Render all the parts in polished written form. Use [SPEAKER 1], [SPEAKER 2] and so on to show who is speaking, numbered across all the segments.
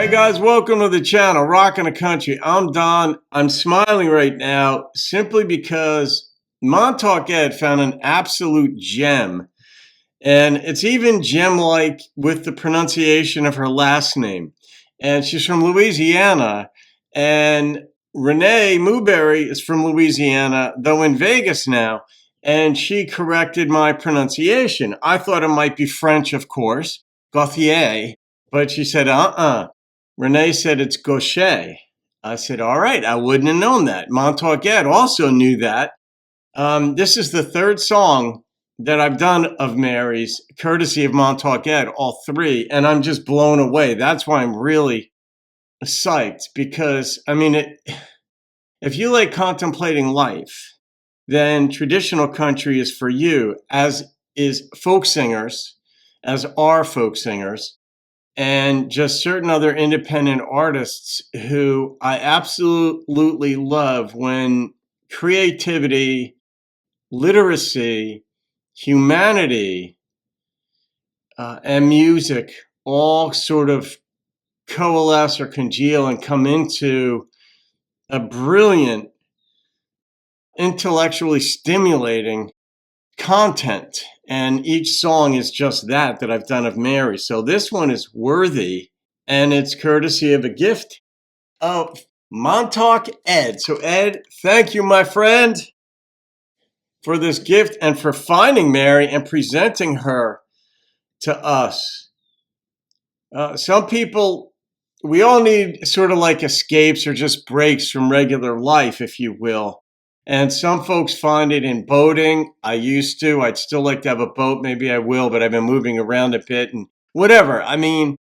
[SPEAKER 1] Hey guys, welcome to the channel, Rockin' the Country. I'm Don. I'm smiling right now simply because MontaukEd found an absolute gem. And it's even gem-like with the pronunciation of her last name. And she's from Louisiana. And Renee Muberry is from Louisiana, though in Vegas now. And she corrected my pronunciation. I thought it might be French, of course, Gauthier. But she said, Renee said it's Gauthier. I said, all right, I wouldn't have known that. MontaukEd also knew that. This is the third song that I've done of Mary's, courtesy of MontaukEd, all three, and I'm just blown away. That's why I'm really psyched, because, I mean, if you like contemplating life, then traditional country is for you, as is folk singers, as are folk singers, and just certain other independent artists who I absolutely love when creativity, literacy, humanity, and music all sort of coalesce or congeal and come into a brilliant, intellectually stimulating content. And each song is just that I've done of Mary. So this one is worthy, and it's courtesy of a gift of MontaukEd. So Ed, thank you, my friend, for this gift and for finding Mary and presenting her to us. Some people, we all need sort of like escapes or just breaks from regular life, if you will. And some folks find it in boating. I used to. I'd still like to have a boat. Maybe I will, but I've been moving around a bit and whatever. I mean,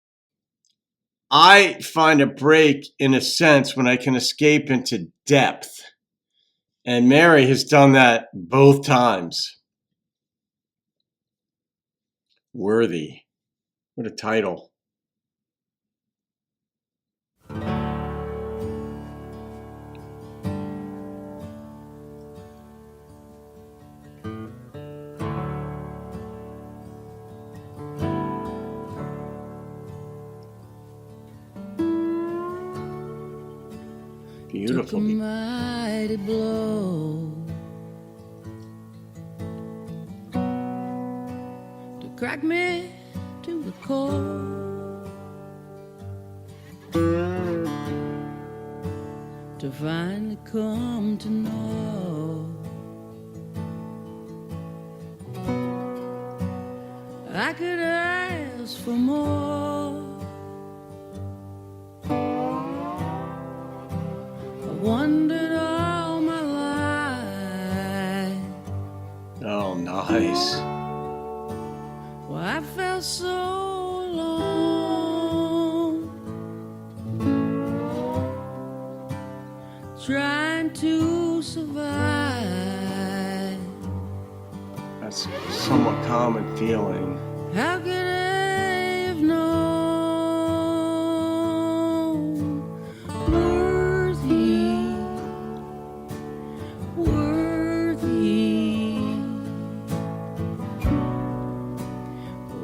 [SPEAKER 1] I find a break in a sense when I can escape into depth. And Mary has done that both times. Worthy. What a title. Beautiful.
[SPEAKER 2] Took a mighty blow to crack me to the core, to finally come to know I could ask for more. Wondered all my life.
[SPEAKER 1] Oh, nice.
[SPEAKER 2] Why I felt so alone, trying to survive.
[SPEAKER 1] That's a somewhat common feeling.
[SPEAKER 2] How could I have known?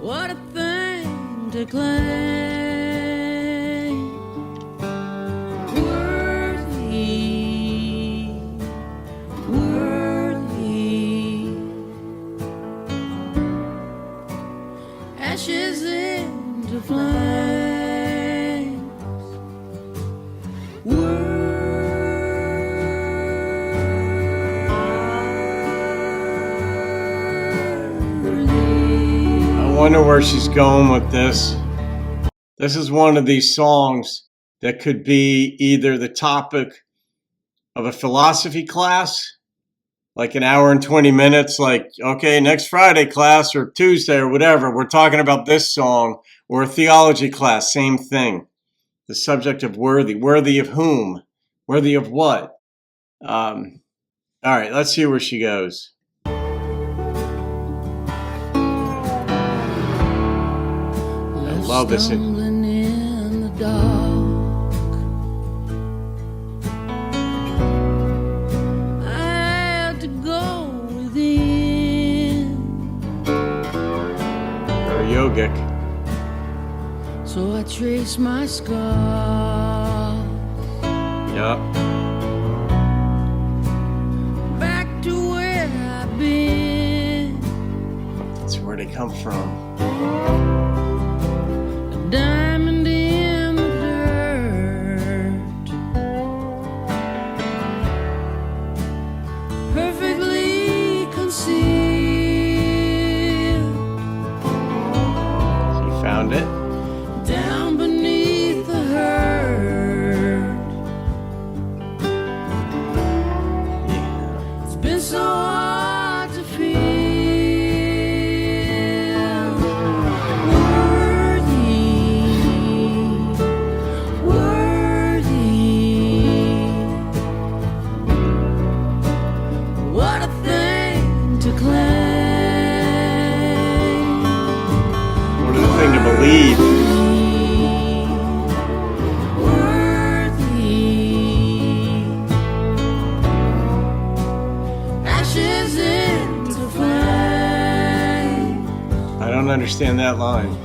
[SPEAKER 2] What a thing to claim. Worthy, worthy. Ashes into flames.
[SPEAKER 1] I wonder where she's going with this. This is one of these songs that could be either the topic of a philosophy class, like an hour and 20 minutes, like, okay, next Friday class or Tuesday or whatever, we're talking about this song, or a theology class, same thing. The subject of worthy. Worthy of whom? Worthy of what? All right, let's see where she goes. Love this.
[SPEAKER 2] Stumbling in the dark, I had to go within.
[SPEAKER 1] Very yogic.
[SPEAKER 2] So So I trace my scars
[SPEAKER 1] Yep.
[SPEAKER 2] back to where I've been.
[SPEAKER 1] That's where they come from.
[SPEAKER 2] A diamond in the dirt, perfectly concealed.
[SPEAKER 1] You found it?
[SPEAKER 2] Down beneath the hurt.
[SPEAKER 1] Yeah.
[SPEAKER 2] It's been so hard to feel worthy. What a thing to claim.
[SPEAKER 1] What a thing to believe.
[SPEAKER 2] Ashes into flame.
[SPEAKER 1] I don't understand that line.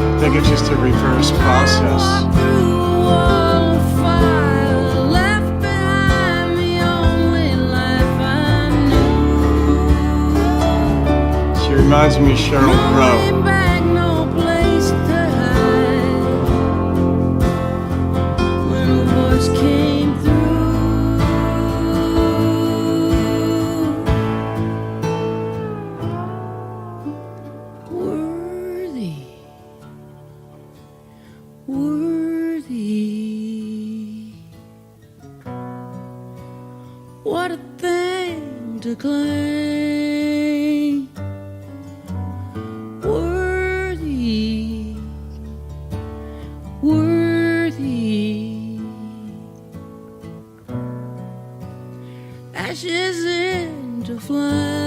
[SPEAKER 1] I think it's just a reverse process. She reminds me of Sheryl Crow.
[SPEAKER 2] Worthy. What a thing to claim. Worthy. Worthy. Ashes into flame.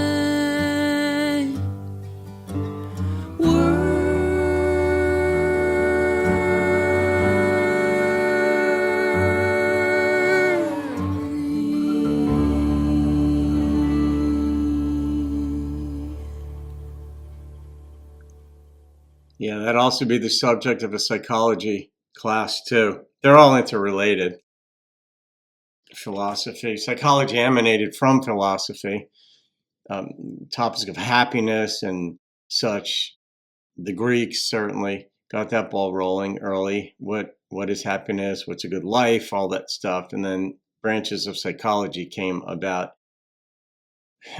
[SPEAKER 1] Yeah, that'd also be the subject of a psychology class too. They're all interrelated. Philosophy, psychology emanated from philosophy. Topics of happiness and such. The Greeks certainly got that ball rolling early. What is happiness? What's a good life? All that stuff. And then branches of psychology came about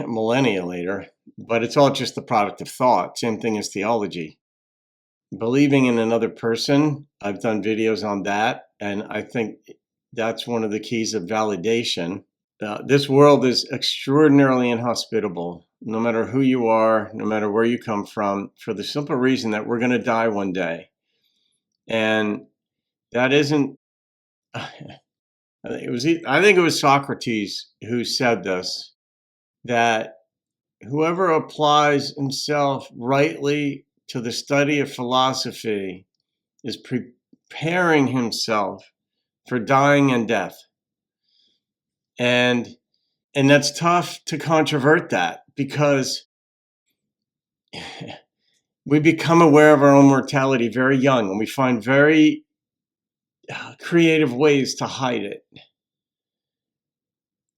[SPEAKER 1] millennia later. But it's all just the product of thought. Same thing as theology. Believing in another person, I've done videos on that. And I think that's one of the keys of validation. This world is extraordinarily inhospitable, no matter who you are, no matter where you come from, for the simple reason that we're going to die one day. And that isn't, I think it was Socrates who said this, that whoever applies himself rightly to the study of philosophy is preparing himself for dying and death. And that's tough to controvert that, because we become aware of our own mortality very young, and we find very creative ways to hide it.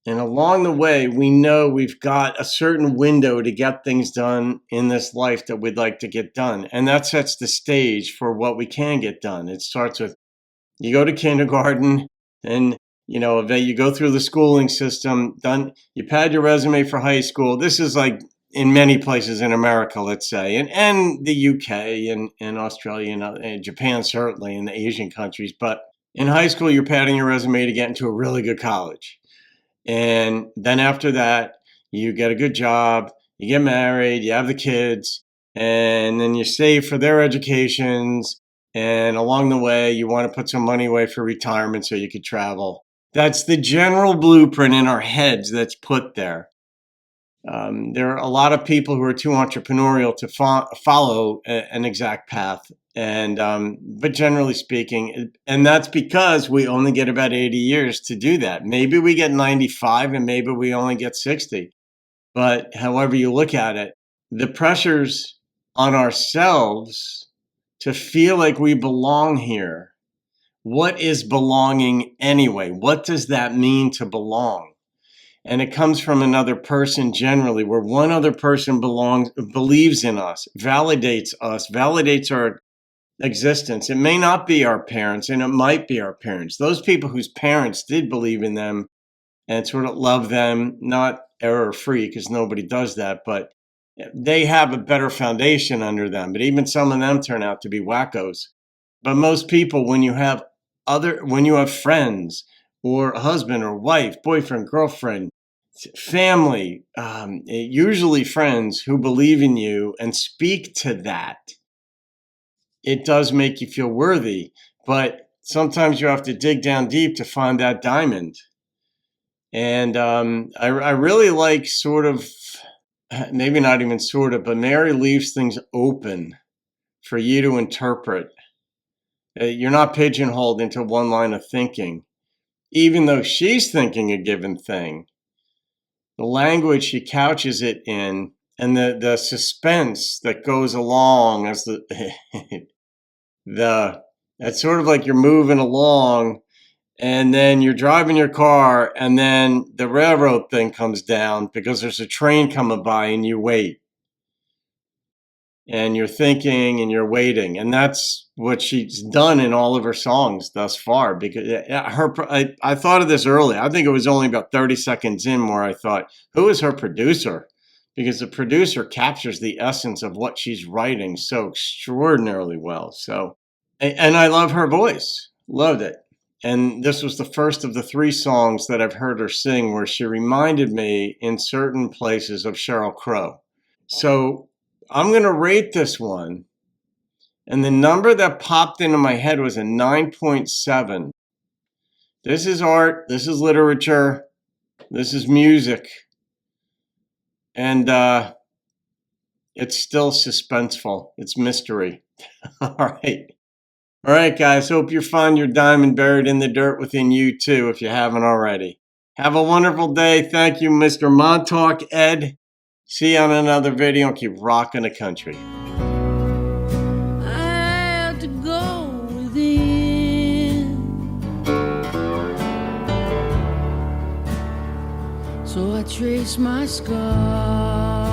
[SPEAKER 1] And along the way, we know we've got a certain window to get things done in this life that we'd like to get done. And that sets the stage for what we can get done. It starts with, you go to kindergarten, and you go through the schooling system, done, you pad your resume for high school. This is like in many places in America, let's say, and the UK and Australia and Japan, certainly, and the Asian countries. But in high school, you're padding your resume to get into a really good college. And then after that, you get a good job, you get married, you have the kids, and then you save for their educations. And along the way, you want to put some money away for retirement so you could travel. That's the general blueprint in our heads that's put there. There are a lot of people who are too entrepreneurial to follow an exact path. And but generally speaking, and that's because we only get about 80 years to do that. Maybe we get 95 and maybe we only get 60. But however you look at it, the pressures on ourselves to feel like we belong here. What is belonging anyway? What does that mean to belong? And it comes from another person generally, where one other person believes in us, validates our existence. It may not be our parents, and it might be our parents. Those people whose parents did believe in them and sort of love them, not error-free, because nobody does that, but they have a better foundation under them. But even some of them turn out to be wackos. But most people, when you have friends or a husband or wife, boyfriend, girlfriend, family, usually friends who believe in you and speak to that, it does make you feel worthy. But sometimes you have to dig down deep to find that diamond. And I really like sort of, maybe not even sort of, but Mary leaves things open for you to interpret. You're not pigeonholed into one line of thinking. Even though she's thinking a given thing, the language she couches it in and the suspense that goes along as it's sort of like you're moving along and then you're driving your car and then the railroad thing comes down because there's a train coming by and you wait. And you're thinking and you're waiting, and that's what she's done in all of her songs thus far. Because I thought of this earlier. I think it was only about 30 seconds in where I thought, who is her producer? Because the producer captures the essence of what she's writing so extraordinarily well. So, and I love her voice, loved it. And this was the first of the 3 songs that I've heard her sing where she reminded me in certain places of Sheryl Crow. So I'm going to rate this one. And the number that popped into my head was a 9.7. This is art. This is literature. This is music. And it's still suspenseful. It's mystery. All right. All right, guys. Hope you find your diamond buried in the dirt within you, too, if you haven't already. Have a wonderful day. Thank you, Mr. MontaukEd. See you on another video and keep rocking the country.
[SPEAKER 2] I had to go within, so I trace my scars.